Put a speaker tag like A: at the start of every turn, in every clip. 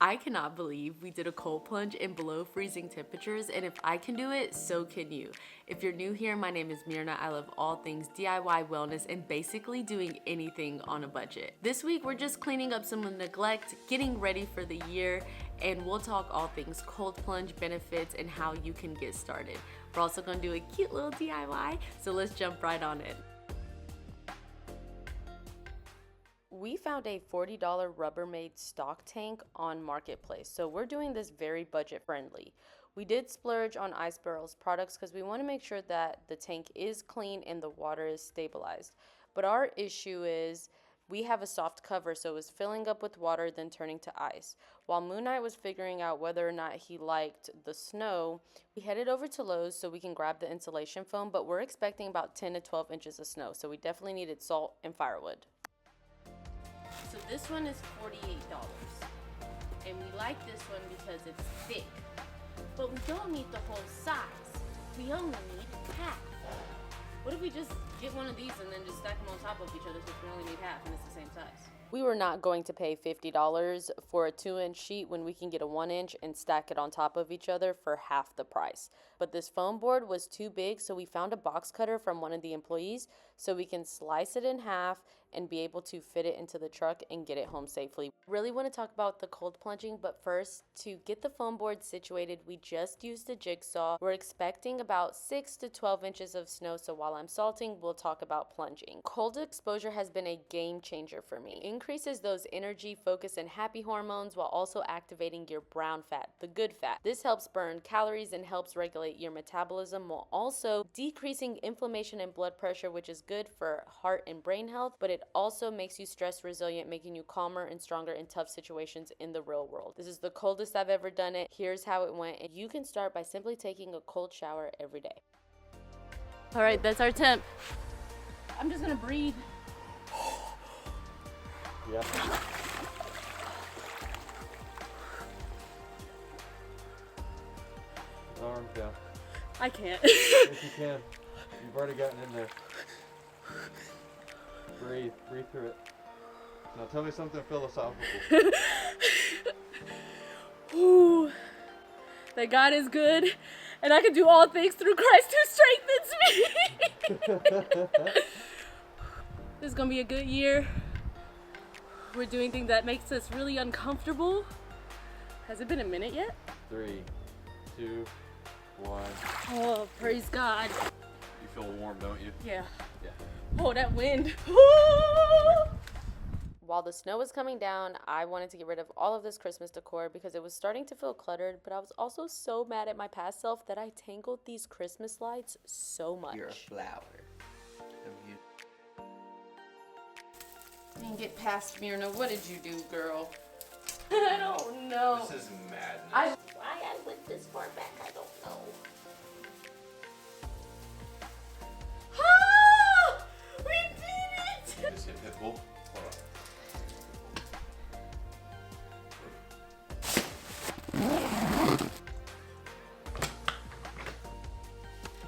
A: I cannot believe we did a cold plunge in below freezing temperatures, and if I can do it, so can you. If you're new here, my name is Myrna. I love all things DIY wellness and basically doing anything on a budget. This week, we're just cleaning up some neglect, getting ready for the year, and we'll talk all things cold plunge benefits and how you can get started. We're also gonna do a cute little DIY, so let's jump right on it. We found a $40 Rubbermaid stock tank on Marketplace, so we're doing this very budget friendly. We did splurge on Ice Barrel's products because we want to make sure that the tank is clean and the water is stabilized. But our issue is we have a soft cover, so it was filling up with water then turning to ice. While Moon Knight was figuring out whether or not he liked the snow, we headed over to Lowe's so we can grab the insulation foam, but we're expecting about 10 to 12 inches of snow, so we definitely needed salt and firewood. So this one is $48, and we like this one because it's thick, but we don't need the whole size. We only need half. What if we just get one of these and then just stack them on top of each other since we only need half and it's the same size? We were not going to pay $50 for a 2-inch sheet when we can get a 1-inch and stack it on top of each other for half the price. But this foam board was too big, so we found a box cutter from one of the employees so we can slice it in half and be able to fit it into the truck and get it home safely. Really want to talk about the cold plunging, but first, to get the foam board situated, we just used a jigsaw. We're expecting about 6 to 12 inches of snow, so while I'm salting, we'll talk about plunging. Cold exposure has been a game changer for me. Increases those energy, focus, and happy hormones while also activating your brown fat, the good fat. This helps burn calories and helps regulate your metabolism while also decreasing inflammation and blood pressure, which is good for heart and brain health, but it also makes you stress resilient, making you calmer and stronger in tough situations in the real world. This is the coldest I've ever done it. Here's how it went. And you can start by simply taking a cold shower every day. All right, that's our temp. I'm just gonna breathe.
B: Yeah. Arms down.
A: I can't.
B: Yes, you can. You've already gotten in there. Breathe through it. Now tell me something philosophical.
A: Ooh, that God is good, and I can do all things through Christ who strengthens me. This is gonna be a good year. We're doing things that makes us really uncomfortable. Has it been a minute yet?
B: 3, 2, 1.
A: Oh, praise God.
B: You feel warm, don't you?
A: Yeah.
B: Yeah.
A: Oh, that wind. While the snow was coming down, I wanted to get rid of all of this Christmas decor because it was starting to feel cluttered, but I was also so mad at my past self that I tangled these Christmas lights so much.
C: You're a flower.
A: You didn't get past Myrna. What did you do, girl? I don't know.
C: This is madness.
A: Why I went this far back, I don't know. Ah! We did it!
C: Just hit Pitbull. Hold on.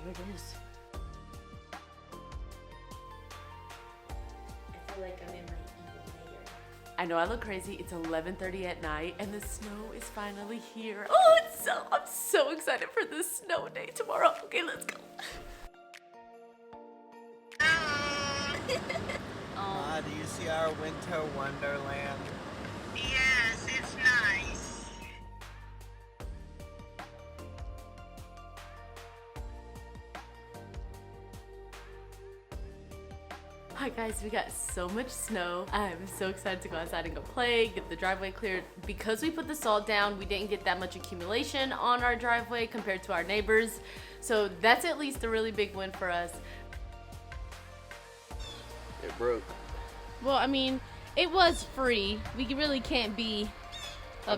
A: Here it is. I feel like I'm in my evil layer. I know I look crazy. It's 11:30 at night and the snow is finally here. Oh, I'm so excited for this snow day tomorrow. Okay, let's go.
D: Do you see our winter wonderland?
E: Yes, it's nice.
A: Hi guys, we got so much snow. I'm so excited to go outside and go play, get the driveway cleared. Because we put the salt down, we didn't get that much accumulation on our driveway compared to our neighbors. So that's at least a really big win for us.
B: It broke.
A: Well, I mean, it was free. We really can't be
B: No.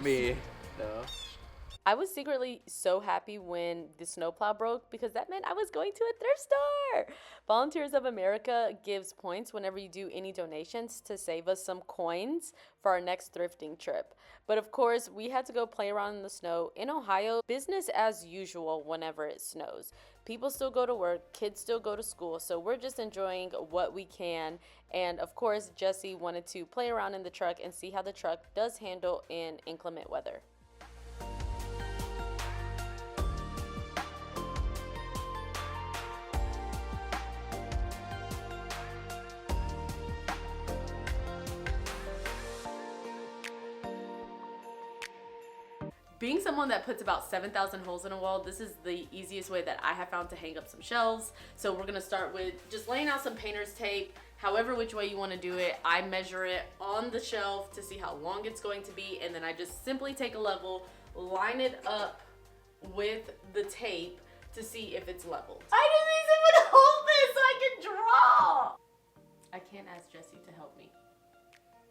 A: I was secretly so happy when the snowplow broke because that meant I was going to a thrift store. Volunteers of America gives points whenever you do any donations to save us some coins for our next thrifting trip. But of course, we had to go play around in the snow. In Ohio, business as usual whenever it snows. People still go to work, kids still go to school, so we're just enjoying what we can. And of course, Jesse wanted to play around in the truck and see how the truck does handle in inclement weather. Being someone that puts about 7,000 holes in a wall, this is the easiest way that I have found to hang up some shelves. So we're gonna start with just laying out some painter's tape, however which way you wanna do it. I measure it on the shelf to see how long it's going to be, and then I just simply take a level, line it up with the tape to see if it's leveled. I just need someone to hold this so I can draw! I can't ask Jesse to help me,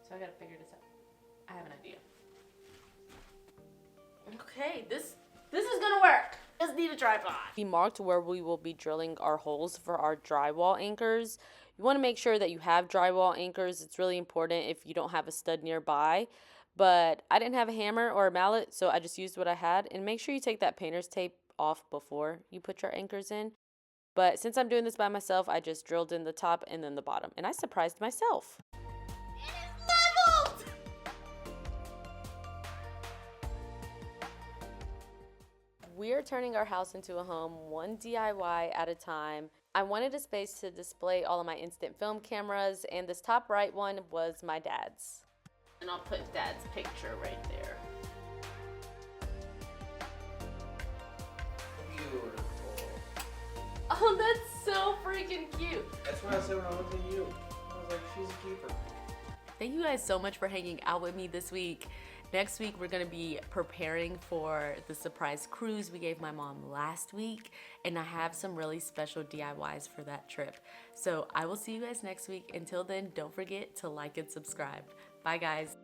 A: so I gotta figure this out. I have an idea. Okay, this is gonna work. Just need a tripod. We marked where we will be drilling our holes for our drywall anchors. You want to make sure that you have drywall anchors. It's really important if you don't have a stud nearby. But I didn't have a hammer or a mallet, so I just used what I had. And make sure you take that painter's tape off before you put your anchors in. But since I'm doing this by myself, I just drilled in the top and then the bottom. And I surprised myself. We are turning our house into a home, one DIY at a time. I wanted a space to display all of my instant film cameras, and this top right one was my dad's. And I'll put Dad's picture right there.
C: Beautiful.
A: Oh, that's so freaking cute.
C: That's what I said when I looked at you. I was like, she's a keeper.
A: Thank you guys so much for hanging out with me this week. Next week, we're gonna be preparing for the surprise cruise we gave my mom last week, and I have some really special DIYs for that trip. So I will see you guys next week. Until then, don't forget to like and subscribe. Bye, guys.